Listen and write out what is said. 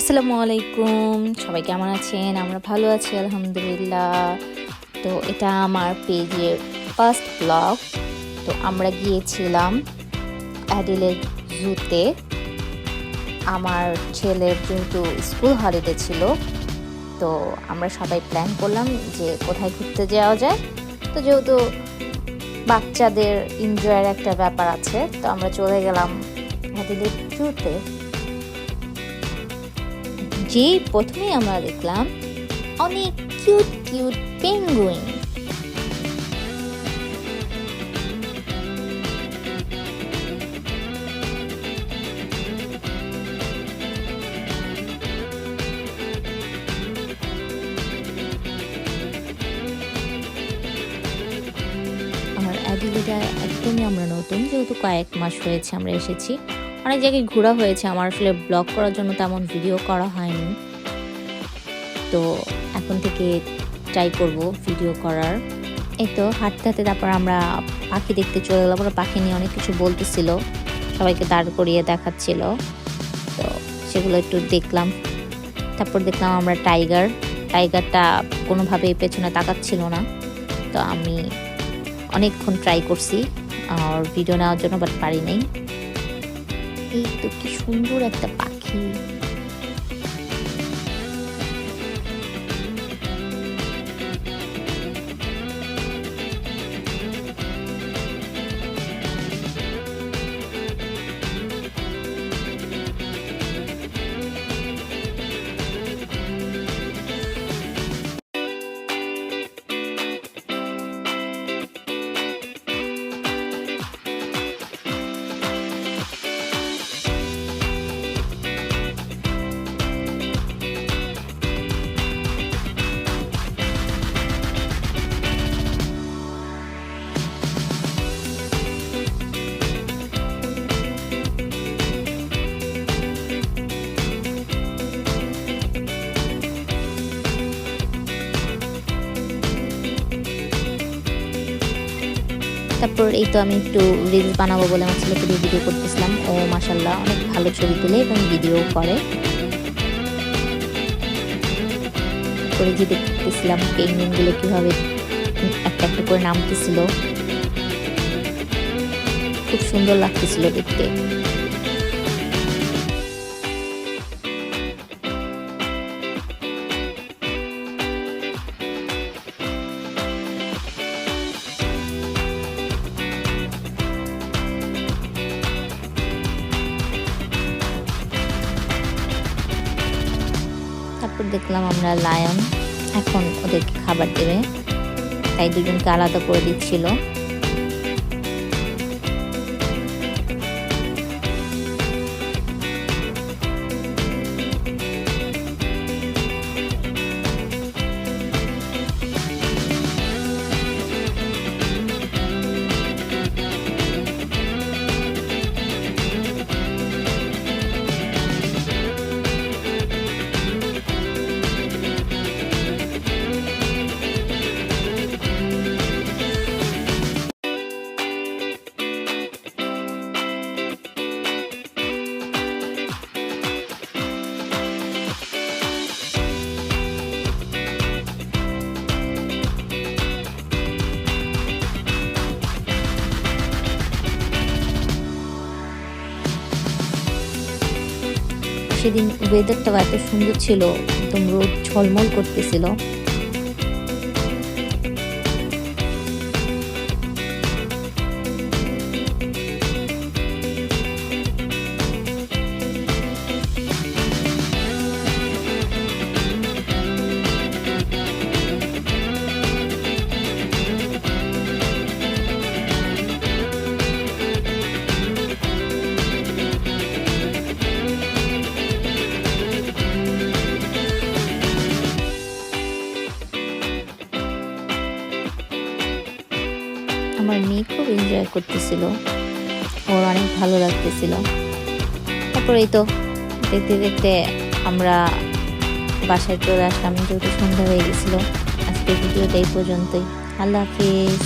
আসসালামু আলাইকুম, সবাই কেমন আছেন? আমরা ভালো আছি আলহামদুলিল্লাহ। তো এটা আমার পেজের ফার্স্ট ব্লগ। তো আমরা গিয়েছিলাম অ্যাডিলেড জুতে। আমার ছেলের যেহেতু স্কুল হলিডে ছিল, তো আমরা সবাই প্ল্যান করলাম যে কোথায় ঘুরতে যাওয়া যায়। তো যেহেতু বাচ্চাদের এনজয়ের একটা ব্যাপার আছে, তো আমরা চলে গেলাম অ্যাডিলেড জুতে। যেই প্রথমেই আমরা দেখলাম অনেক কিউট কিউট পেঙ্গুইন। আর অ্যাডিলেডে একদমই আমরা নতুন, যেহেতু কয়েক মাস হয়েছে আমরা এসেছি। অনেক জায়গায় ঘোরা হয়েছে, আমার আসলে ব্লগ করার জন্য তেমন ভিডিও করা হয়নি। তো এখন থেকে ট্রাই করব ভিডিও করার। এই তো হাঁটতে হাঁটতে তারপর আমরা পাখি দেখতে চলে গেলাম। ওরা পাখি নিয়ে অনেক কিছু বলতেছিল, সবাইকে দাঁড় করিয়ে দেখাচ্ছিল। তো সেগুলো একটু দেখলাম। তারপর দেখলাম আমরা টাইগারটা কোনোভাবেই পেছনে তাকাচ্ছিল না। তো আমি অনেকক্ষণ ট্রাই করছি আর ভিডিও নেওয়ার জন্য, বাট পারি নাই। এই তো কি সুন্দর একটা পাখি। তারপর এই তো আমি একটু রিলস বানাবো বলে আমার ছেলেকে দিয়ে ভিডিও করতেছিলাম। ও মাশাল্লাহ অনেক ভালো ছবি তুলে এবং ভিডিও করে। করে যে দেখতেছিলাম পেঙ্গুইনগুলো কিভাবে একটা একটা করে নামতেছিল, খুব সুন্দর লাগতেছিল দেখতে। তারপর দেখলাম আমরা লায়ন, এখন ওদেরকে খাবার দেবে, তাই দুজনকে আলাদা করে দিচ্ছিল। সেদিন ওয়েদারটাও এত সুন্দর ছিল, একদম রোদ ঝলমল করতেছিল। আমার মেয়ে খুব এনজয় করতেছিল, ওর অনেক ভালো লাগতেছিল। তারপরে এই তো দেখতে দেখতে আমরা বাসায় চলে আসলাম, যেহেতু সন্ধ্যা হয়ে গেছিল। আজকের ভিডিওটা এই পর্যন্তই। আল্লাহ হাফিজ।